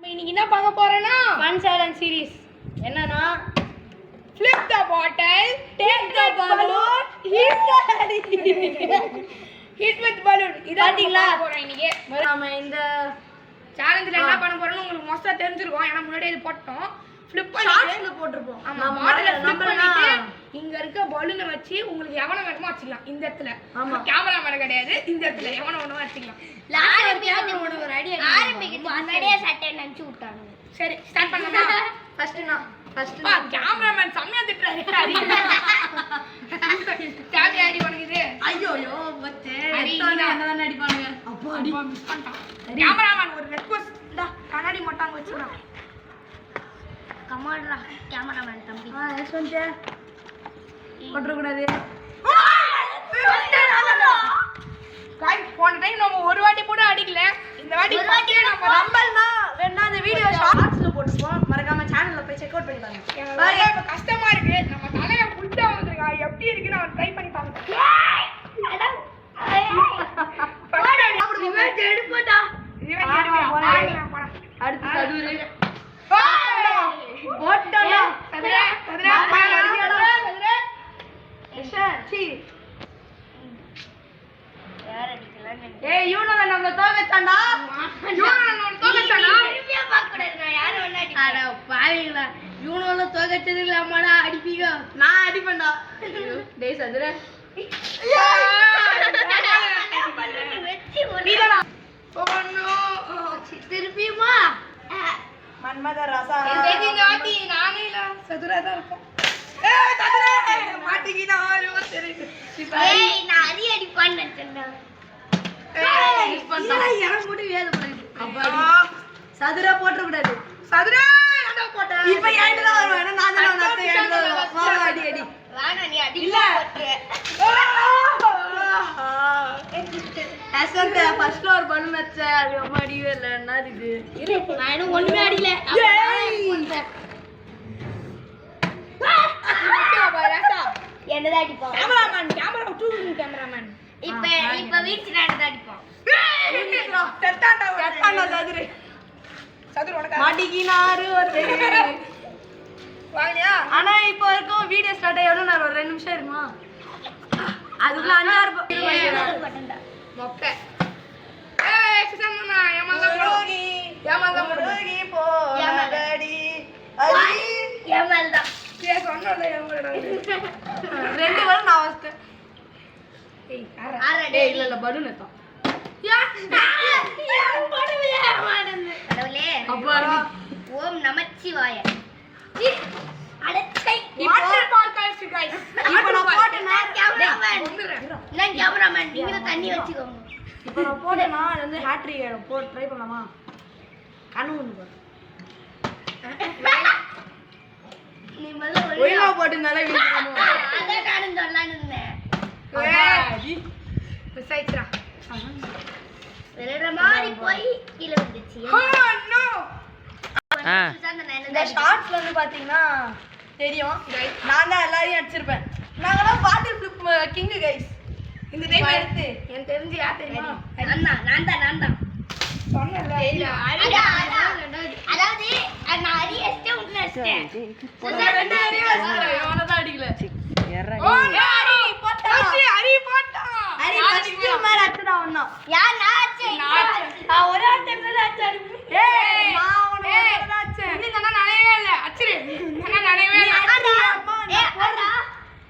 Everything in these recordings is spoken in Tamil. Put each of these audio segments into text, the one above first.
இன்னைக்கு என்ன பார்க்க போறேன்னா ஃபன் சைலன்ஸ் சீரிஸ். என்னன்னா flip the bottle, take the balloon, hit the hit with balloon. இத பாத்தீங்களா போறோம் இன்னைக்கு. நாம இந்த சேலஞ்சில என்ன பண்ண போறோம்னு உங்களுக்கு மொத்தமா தெரிஞ்சிருக்கும். ஏன்னா முன்னாடியே இது போட்டோம். flip ஷார்ட்ஸ்ல போட்டுருப்போம். ஆமா மாடல flip பண்ணிட்டு இங்க இருக்க பலூனை வச்சு உங்களுக்கு எவன வேணுமோ வச்சுக்கலாம். இந்த இடத்துல ஆமா கேமராமேன் கிடையாது. இந்த இடத்துல எவன வேணுமோ வச்சுக்கலாம். லாஸ்ட் எபிசோட் ஒரு ஐடியா ஆரம்பிக்கிறது முன்னாடியே சட்டை நினைச்சு விட்டானுங்க. சரி ஸ்டார்ட் பண்ணலாமா? ஃபர்ஸ்ட் கேமராமேன் செம்மையா திட்டுறாரு. சாவி ஆடி உனக்கு ஐயோ பச்சே என்னதான் நடிப்பானுங்க. அப்பா அடி மிஸ் பண்ணிட்டான். கேமராமேன் ஒரு ரெக்வெஸ்ட் கண்ணாடி மட்டாங்க வச்சுறான். கமாண்டரா கேமராமேன் தம்பி. எஸ் வந்து போட்ற கூடாது. गाइस போன டைம் நம்ம ஒரு வாட்டி கூட அடிக்கல. இந்த வாட்டி நம்ம நம்பல்னா வேணா இந்த வீடியோ ஷார்ட்ஸ்ல போட்டுப்போம். மறக்காம சேனல்ல போய் செக் அவுட் பண்ணி பாருங்க. பாருங்க இப்ப கஷ்டமா இருக்கு. நம்ம தலைய புடிச்சா வந்துருக்கா. எப்படி இருக்குன்னு நான் ட்ரை பண்ணி பாருங்க. அப்படி இமேஜ் எடுப்படா. அடுத்து சதுரு. போட்டடா. சதுரே சதுரே. எஷன் சி யார் அடிக்கலன்னு. ஏய் யூனோ நம்ம தோகச்சாண்டா. யூனோ நம்ம தோகச்சாண்டா. திரும்பியா பார்க்க கூடாது. நான் யாரை வேணா அடிப்பேன். அட பாவிங்களா. யூனோல தோகச்சது இல்லமாடா அடிப்பீங்க. நான் அடிப்பேன்டா. டேய் சதுரே. நீடா. ஓனோ திருப்பியுமா மன்மத ராசா. இந்த வாட்டி நானே இல்ல சதுரா தான் இருப்பேன். ஏய் சதுரே மாட்டிக்கினா தெரியுது. ஏய் நான் அடி அடிப்பான்னு நினைச்சேன்டா. ஏய் மிஸ் பண்ணிட்டேன். எனக்கு மட்டும் வேத பண்ணுது. அப்பா சதுரா போட்ற கூடாது. சதுரே அட போட்ட. இப்போ ஏன்டா தான் வருவேன். ஏன்னா நான் தான் நடத்த ஏன்டா வா அடி அடி. வேணா நீ அடி போட்ற. அசந்த ஃபர்ஸ்ட் ஃப்ளோர் பலூன் வச்ச அது ரொம்ப அடிவே இல்ல. என்னது இது? நான் இன்னும் ஒண்ணுமே அடிக்கல. என்னதான் அடிப்பான் கேமராமேன் இப்ப வீட்ல நடந்து அடிப்பான். செத்தாண்டா சதுரு. சதுரு உனக்கு மாட்டிக்கினாரு ஒருத்தர். வாங்கயா? ஆனா இப்போ வரைக்கும் வீடியோ ஸ்டார்ட் ஆகி எவ்வளவு நேரம்? ஒரு 2 நிமிஷம் இருக்குமா? அதுக்குள்ள 5-6 பட்டன்டா மொக்க. ஏய் சுசன்னா ஏமாந்தா போடி. ஏமாந்தா போடி போ. ஏமாந்தடி. அடி ஏமாந்தா. ஏ சொன்னல ஏமாந்தா. 2 வர நான் வச்சேன். ஏய் ஆறடே இல்ல பலூன் ஏத்தா. கடவுளே அப்பா ஓம் நமச்சிவாய. அடச்சை வாட்டர் பார்க் ஆயிடுச்சு गाइस. இப்போ நான் போட்டேனா கேமராமேன். நான் கேமராமேன் நீங்க தண்ணி வச்சுக்கோங்க. இப்போ நான் போட்டேனா அது வந்து ஹேட்ரிக் ஆயிடும். போட் ட்ரை பண்ணலாமா? கனவுன்னு போ. நீ முதல்ல ஒழுங்கா போட்டுனால வீடியோ அத நானும் சொல்லலாம்னு இருந்தேன். ஏய் மிஸ் ஆயிடுச்சுடா. வேற மாதிரி போய் கீழ வந்துச்சு. Oh no. இந்த ஷார்ட்ஸ்ல வந்து பாத்தீங்கன்னா தெரியும் நான் தான் எல்லாரையும் அடிச்சிருப்பேன். நாங்கலாம் பாட்டில் ஃபிளிப் கிங் गाइस. இந்த டைம் எடுத்து எனக்கு தெரிஞ்சு யார் தெரியுமா? நான் தான் சொன்னல இல்ல அதாவது நான் அரியஸ்டே உன்னஸ்டேன். ரெண்டு அரிய இவனதான் அடிக்கல. ஓ அரி போட்டா. அரி போட்டா. அரி ஃபர்ஸ்ட் மேல அடிச்சா வந்தா. யார் நான் நான் ஒரே டைம்ல அடிச்சாரு. ஏய் நான் உன ஒரே அடிச்சேன். நீ தான நனையவே இல்ல. அச்சிரு. நான் நனையவே இல்ல. அடா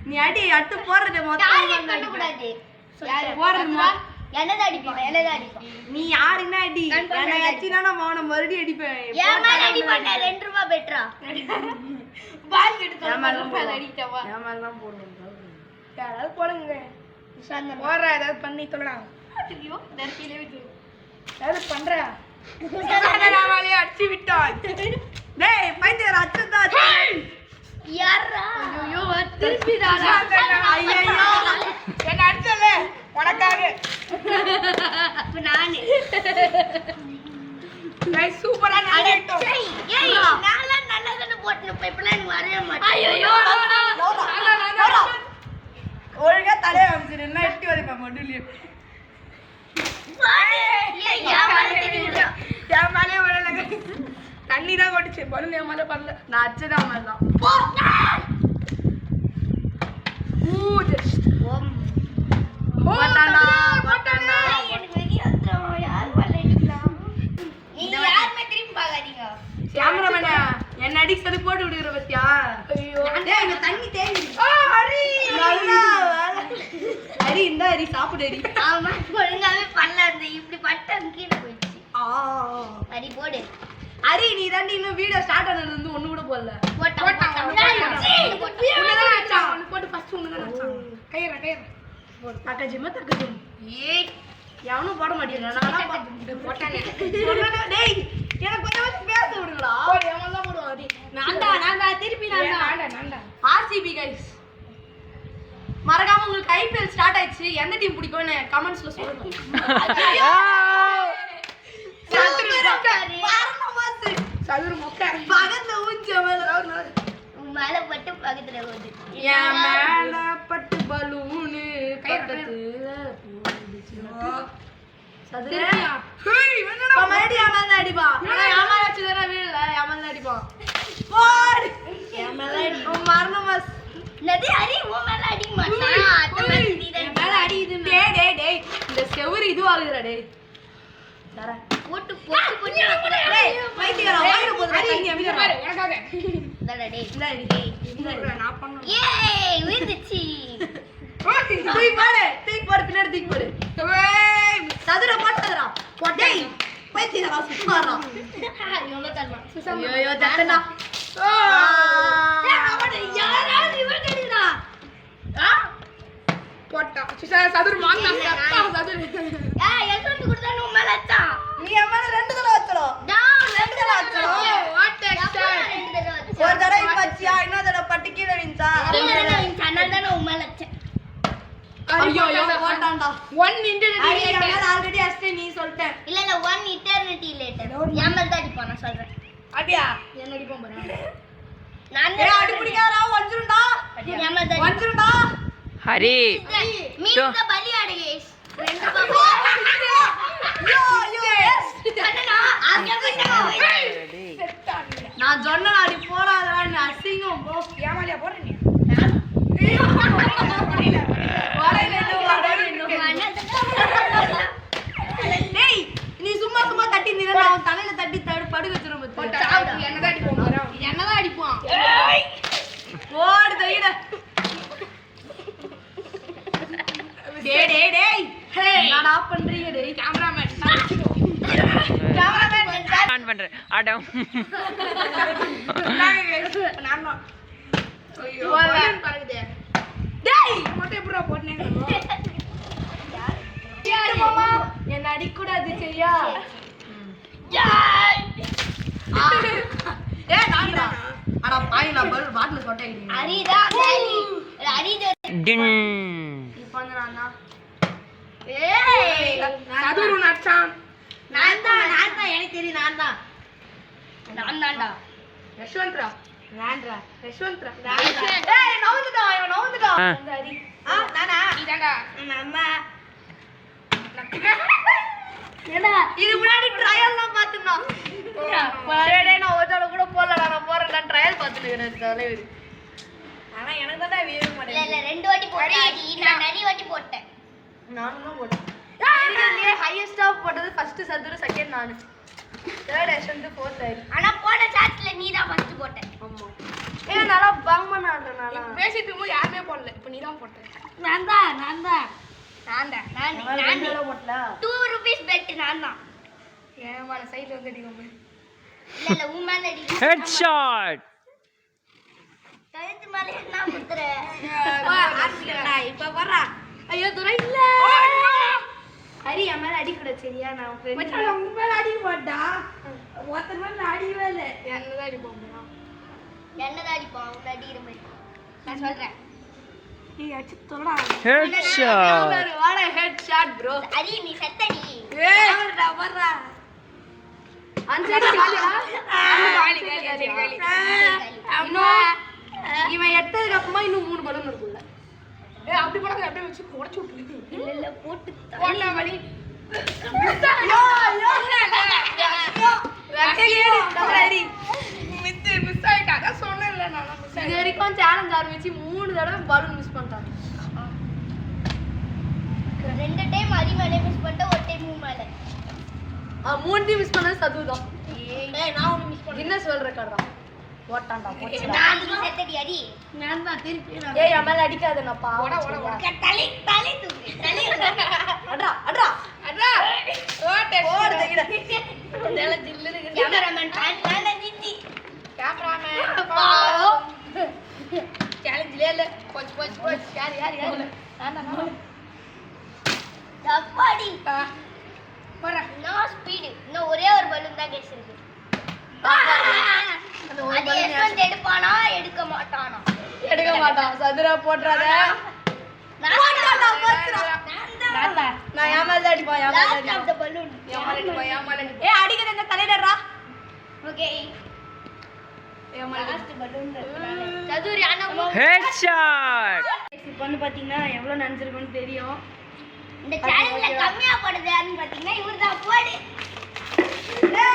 நீ அடி அட்டு போறது மொத்தம் டார்கெட் பண்ண கூடாது. யார் போறதுமா? என்னதான் அடிப்பான். நீ யாருன்னா அடி. என்ன அடிச்சினா நான் அவன மறுபடியும் அடிப்பேன். ஏன் மேல அடி பண்ண 2 ரூபாய் பெட்ரா. பால் எடுத்து மேல அடிச்சவா. ஏமாலாம் போடுறோம். யாராவது போடுங்க. நிஷாந்த் போறா ஏதாவது பண்ணி தொலைடா. ஐயோ நர்த்திலே விட்டு. ஏதாவது பண்றா. நாமளே அடிச்சு விட்டான். டேய் பைத்தியர் அச்சதா யாரா ஐயோ திருப்பிடாடா. ஐயோ என்ன அடிச்சல உனக்காக. அப்ப நானே गाइस சூப்பரா நடிட்டோம். ஏய் நாளா நல்லதன போட்டு இப்பலாம் எனக்கு வரவே மாட்டேன். ஐயோ ஒழுங்கா தலைய வச்சிரு. என்ன எட்டி வரேன் மடுலியே. ஏய் யா வரது இல்ல. யா மேலே வரல. தண்ணி தான் கொட்டுச்சு பலூன் என் மேல பரல நான் அச்சதான் மேல தான் போட்டாண்டா போட்டாண்டா எனக்கு வெளிய வந்துரும் யார் வல்ல அடிக்கலாம் நீங்க யாருமே திரும்பி பார்க்காதீங்க கேமராமேன் என்ன அடிக்கிறது போட்டு விடுற பத்தியா ஐயோ டேய் இந்த தண்ணி தேவி ஹரி நல்லா ஹரி இந்த ஹரி சாப்பிடு ஹரி ஆமா ஒழுங்காவே பண்ணல அந்த இப்படி பட்டு கீழே போயிடுச்சு ஹரி போடு ஹரி நீ தான் இன்னும் வீடியோ ஸ்டார்ட் ஆனதுல இருந்து ஒண்ணு கூட போடல போட்டு ஃபர்ஸ்ட் ஒண்ணு தான் வச்சான் கயிற தக்கஜிமா தக்கஜிம் ஏய் எவனும் போட மாட்டேங்கிறான் நானா போட்டானே சொன்னடா டேய் எனக்கு கொஞ்சம் பேச விடுங்கடா போடு எவன் தான் போடுவான் ஹரி நான் திருப்பி நான் ஆர்சிபி गाइस மறக்காம உங்களுக்கு ஐபிஎல் ஸ்டார்ட் ஆயிடுச்சு எந்த டீம் பிடிக்கும்னு கமெண்ட்ஸ்ல சொல்லுங்க சதுரு மொக்க பக்கத்துல ஊஞ்ச மேல பட்டு பக்கத்துல வந்து என் மேல பட்டு பலூனு பக்கத்துல சதுரு ஹேய் என்னடா மறுபடி ஏமாந்து அடிப்பா ஆனா ஏமா வச்சுதானே வீல்ல ஏமாந்து அடிப்பான் போடு என் மேல அடி மரணமஸ் நதி ஹரி ஓ மேல அடி மாட்டான் அத நீ என் மேல அடிக்குது டேய் இந்த செவுரு இது ஆகுதுடா டேய் தர போட்டு டேய் வைத்தியரா வாயில போடுற தண்ணி அமிதா பாரு எனக்காக டடா டேய் இந்த அடி டேய் இந்த நான் பண்ணேன் ஏய் விந்துச்சி தூக்கி போடு பின்னாடி தூக்கி போடு ஏய் சதுர போட்டதுடா டேய் வைத்தியரா சும்மாடா இவங்க தரலாம் ஐயோ ஜத்தனா ஏய் அவன் யாராவது இவன் கடிடா போட்டா சதுர வாங்குனா சதுர ஏய் எல்சன் குடுத்தா நீ மேல அச்சா நீ அம்மா ரெண்டு தடவை வச்சறோம் ரெண்டு தடவை வச்சறோம் வாட் எக்ஸ்ட் ஒரு தடவை வச்சியா இன்னொரு தடவை பட்டு கீழே விஞ்சா சேனல் தான் உன் மேல அச்ச ஐயோ போட்டான்டா 1 இன்டர்நெட் ஆல்ரெடி அஸ்ட் நீ சொல்லிட்ட இல்ல 1 இட்டர்னிட்டி லேட்டர் ஏமல் தான் அடிப்பா நான் சொல்றேன் அடியா என்ன அடிப்போம் பாரு நான் அடி பிடிக்காதடா வஞ்சிருடா ஏமல் தான் வஞ்சிருடா ஹரி மீன் த பலி ஆடு गाइस ரெண்டு நான் சொன்ன அடி போடாதடா நீ அசிங்கம் போ ஏமாலியா போற நீ டேய் நீ சும்மா சும்மா தட்டி நின்னா நான் தலையில தட்டி படுக வச்சிரும் என்னதான் அடிப்பான் போடு தையிட டேய் நான் ஆஃப் பண்றீங்க டேய் கேமராமேன் ஆன் பண்றேன் ஆடம் நான் ஐயோ பாருங்க டேய் மொட்டை எப்பறா போடுனேங்க யார் மாமா என்ன அடி கூடாது சரியா ஏய் நான்டா அட பாய் நான் பாட்டில் சொட்டேன் அரிதா வேலி அரிதா டின் இப்போ நான் ஏய் சதுரு நச்சான் நான் தான் எனக்கு தெரியும் நான் தான்டா யஷ்வந்த்ரா நான்டா யஷ்வந்த்ரா யஷ்வந்த். ஏய் நவுந்துடா ஆ. அந்த அடி நானா நீதாடா அம்மா ஏடா இது முன்னாடி ட்ரையல்லாம் பாத்துனோம் டேய் நான் ஒருத்தட கூட போறலடா நான் போறேன்டா ட்ரையல் பாத்துக்கிறேன் தலைவர் ஆனா எனக்கு தான் வேவே இல்ல மாட்டேங்குது ரெண்டு வாட்டி போட்டேன் அடி நான் நிறைய வாட்டி போட்டேன் நானும் தான் போட்டேன் நீங்க ஹையஸ்டா போட்டது ஃபர்ஸ்ட் சதுரு செகண்ட் நானு தேர்ட் யஷ்வந்த் ஃபோர்த் ஆயிரு ஆனா போன சாட்ல நீ தான் ஃபர்ஸ்ட் போட்ட ஆமா ஏய் நல்லா பங்கமன் ஆடுறனால பேசிட்டு இருக்கும்போது யாருமே போடல இப்போ நீ தான் போட்ட நான் போட்டல 2 ரூபீஸ் பெட் நான் தான் ஏன் வால சைடுல வந்து அடிக்கும் இல்ல உன் மேல அடி ஹெட்ஷாட் கழுத்து மேல என்ன குத்துற ஆரம்பிக்கறடா இப்ப வரா ஐயோ துரை இல்ல ஹரி அம்மா அடி கூட சரியா நான் ஃப்ரெண்ட் மச்சான் உங்க மேல அடி போடா ஒருத்தர் மேல அடிவே இல்ல என்னதான் அடிப்போம் என்னதான் அடிப்பான் உன் அடிக்கிற மாதிரி நான் சொல்றேன் நீ அடிச்சு தொலடா ஹெட்ஷாட் வாடா ஹெட் ஷாட் ப்ரோ அடி நீ செத்தடி ஏய் வரடா வரடா அஞ்சடி காலி காலி அம்மா இவன் எட்டதுக்கு அப்புறமா இன்னும் 3 பலூன் இருக்குல்ல ஏய் அப்படி போடாத அப்படியே வச்சு உடைச்சு விட்டு இல்ல போட்டு போடா வலி யோ யோ வெக்கேடி டபுள் ஐடி ஆரம்பிச்சு 3 தடவை பலூன் மிஸ் பண்ணிட்டாங்க. 2 டைம் ஹரி மேலே மிஸ் பண்ணிட்டேன், ஒரு டைம் மூணு மேலே. 3 டைம் மிஸ் பண்ணது சது தான். நான் ஒன்று மிஸ் பண்ணேன். என்ன சொல்ற கடா ஓட்டான்டா போச்சு. நான் நீ செத்தடி ஹரி. நான் தான் திருப்பி ஏய் என் மேல அடிக்காதேனா பா. தலை தலை தூக்கு தலை. அட்ரா அட்ரா அடா ஓட்டே ஓடு தகிட. இதெல்லாம் ஜில்லுன்னு இருக்கு. கேமராமேன் நான் ஜித்தி. கேமராமேன் சேலஞ்ச் இல்ல. போச்சு யார் நான் டப்பாடி போற. நான் ஸ்பீடு இன்னும் ஒரே ஒரு பலூன் தான் கேஸ் இருக்கு. அந்த ஒரு அது எஸ்வந்த் எடுப்பானா எடுக்க மாட்டானா? எடுக்க மாட்டான். சதுரா போட்றாத. போட்டாடா போச்சுடா. நான் என் மேல அடிப்பா என் மேல லாஸ்ட் ஆஃப் தி பலூன். ஏய் அடிக்குது இந்த தலையிடறா. ஓகே என் மேல லாஸ்ட் பலூன் சதுரி அண்ணா ஹெட்ஷாட். இப்போ வந்து பாத்தீங்கன்னா எவ்வளவு நனைஞ்சிருக்குன்னு தெரியும். இந்த சேனல்ல கம்மியா போடுது யாருன்னு பாத்தீங்கன்னா இவர்தான் போடு. ஏய்